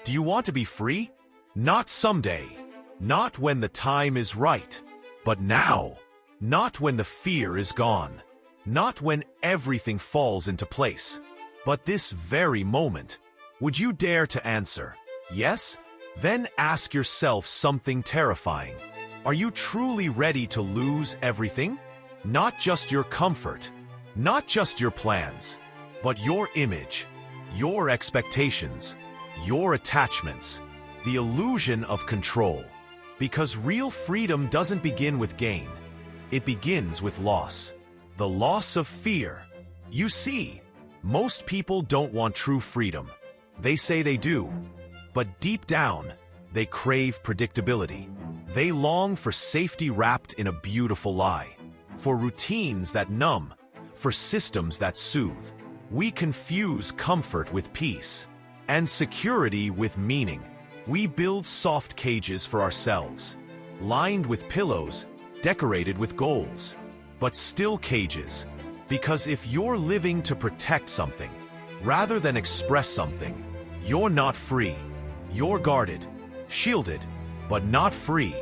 Do you want to be free? Not someday. Not when the time is right. But now. Not when the fear is gone. Not when everything falls into place. But this very moment. Would you dare to answer yes? Then ask yourself something terrifying. Are you truly ready to lose everything? Not just your comfort, not just your plans, but your image, your expectations, your attachments, the illusion of control. Because real freedom doesn't begin with gain. It begins with loss. The loss of fear. You see, most people don't want true freedom. They say they do. But deep down, they crave predictability. They long for safety wrapped in a beautiful lie. For routines that numb. For systems that soothe. We confuse comfort with peace. And security with meaning. We build soft cages for ourselves. Lined with pillows, decorated with goals. But still cages. Because if you're living to protect something, rather than express something, you're not free. You're guarded, shielded, but not free.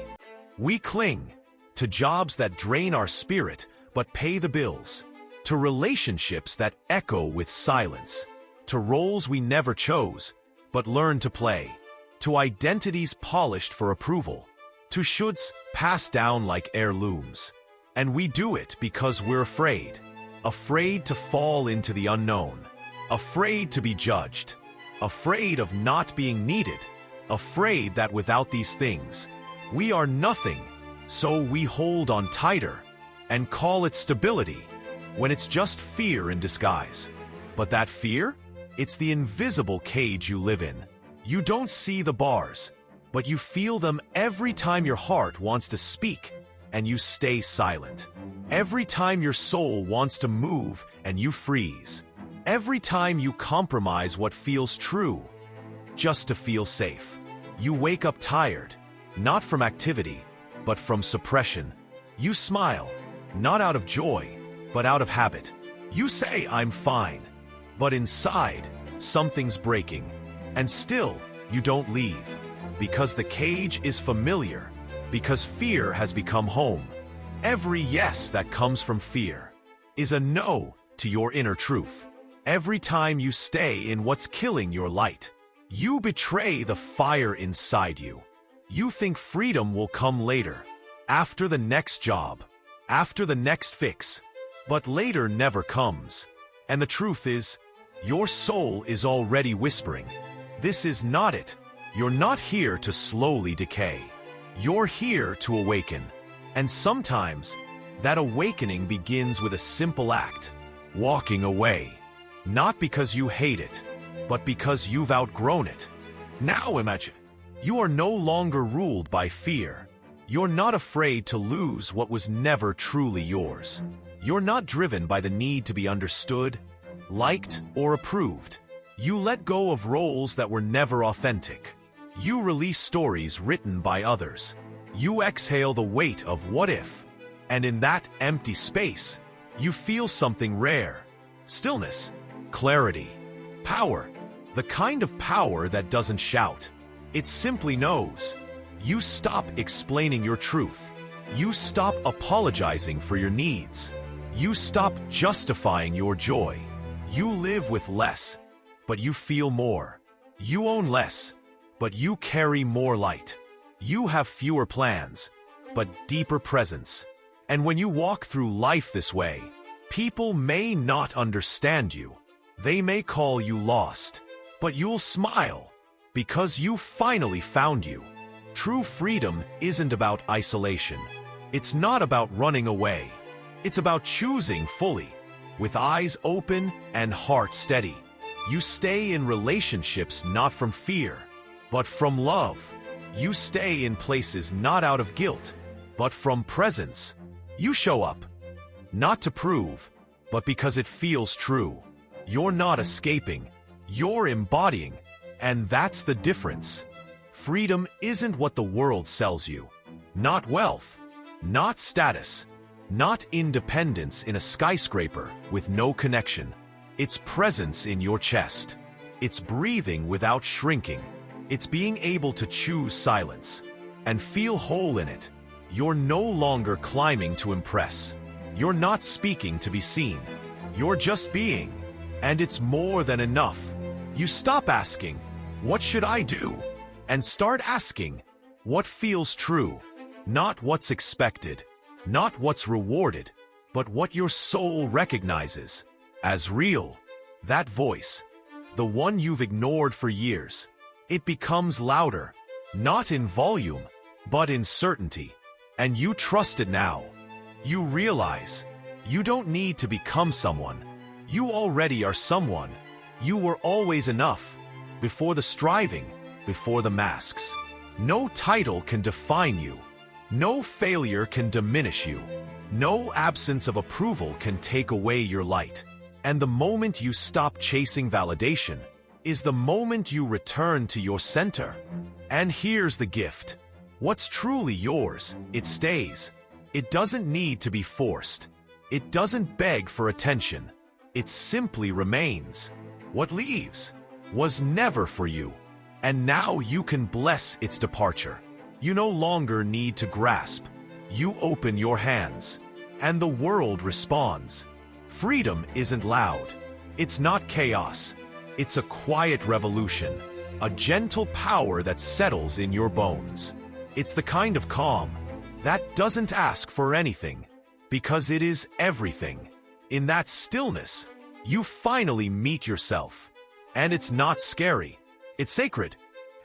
We cling to jobs that drain our spirit but pay the bills, to relationships that echo with silence, to roles we never chose but learned to play, to identities polished for approval, to shoulds passed down like heirlooms. And we do it because we're afraid. Afraid to fall into the unknown. Afraid to be judged. Afraid of not being needed. Afraid that without these things, we are nothing. So we hold on tighter and call it stability when it's just fear in disguise. But that fear? It's the invisible cage you live in. You don't see the bars, but you feel them every time your heart wants to speak and you stay silent. Every time your soul wants to move and you freeze. Every time you compromise what feels true, just to feel safe. You wake up tired, not from activity, but from suppression. You smile, not out of joy, but out of habit. You say, I'm fine, but inside, something's breaking. And still, you don't leave. Because the cage is familiar. Because fear has become home. Every yes that comes from fear is a no to your inner truth. Every time you stay in what's killing your light, you betray the fire inside you. You think freedom will come later, after the next job, after the next fix. But later never comes. And the truth is, your soul is already whispering, this is not it. You're not here to slowly decay. You're here to awaken. And sometimes, that awakening begins with a simple act, walking away. Not because you hate it, but because you've outgrown it. Now imagine, you are no longer ruled by fear. You're not afraid to lose what was never truly yours. You're not driven by the need to be understood, liked, or approved. You let go of roles that were never authentic. You release stories written by others. You exhale the weight of what if. And in that empty space, you feel something rare. Stillness. Clarity. Power. The kind of power that doesn't shout. It simply knows. You stop explaining your truth. You stop apologizing for your needs. You stop justifying your joy. You live with less, but you feel more. You own less, but you carry more light. You have fewer plans, but deeper presence. And when you walk through life this way, people may not understand you. They may call you lost, but you'll smile because you finally found you. True freedom isn't about isolation. It's not about running away. It's about choosing fully, with eyes open and heart steady. You stay in relationships not from fear, but from love. You stay in places not out of guilt, but from presence. You show up, not to prove, but because it feels true. You're not escaping, you're embodying, and that's the difference. Freedom isn't what the world sells you. Not wealth, not status, not independence in a skyscraper with no connection. It's presence in your chest. It's breathing without shrinking. It's being able to choose silence and feel whole in it. You're no longer climbing to impress. You're not speaking to be seen. You're just being, and it's more than enough. You stop asking, "What should I do?" and start asking, "What feels true?" Not what's expected, not what's rewarded, but what your soul recognizes as real. That voice, the one you've ignored for years, it becomes louder, not in volume, but in certainty. And you trust it now. You realize you don't need to become someone. You already are someone. You were always enough, before the striving, before the masks. No title can define you. No failure can diminish you. No absence of approval can take away your light. And the moment you stop chasing validation is the moment you return to your center. And here's the gift. What's truly yours, it stays. It doesn't need to be forced. It doesn't beg for attention. It simply remains. What leaves was never for you. And now you can bless its departure. You no longer need to grasp. You open your hands, and the world responds. Freedom isn't loud. It's not chaos. It's a quiet revolution, a gentle power that settles in your bones. It's the kind of calm that doesn't ask for anything, because it is everything. In that stillness, you finally meet yourself. And it's not scary. It's sacred.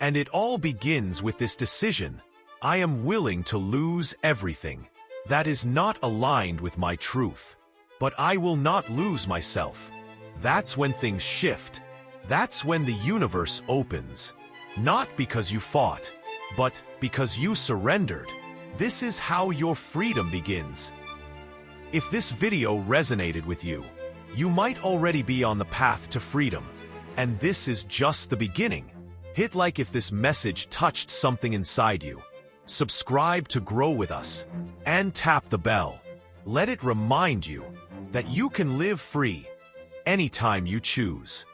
And it all begins with this decision. I am willing to lose everything that is not aligned with my truth. But I will not lose myself. That's when things shift. That's when the universe opens. Not because you fought, but because you surrendered. This is how your freedom begins. If this video resonated with you, you might already be on the path to freedom. And this is just the beginning. Hit like if this message touched something inside you. Subscribe to grow with us. And tap the bell. Let it remind you that you can live free anytime you choose.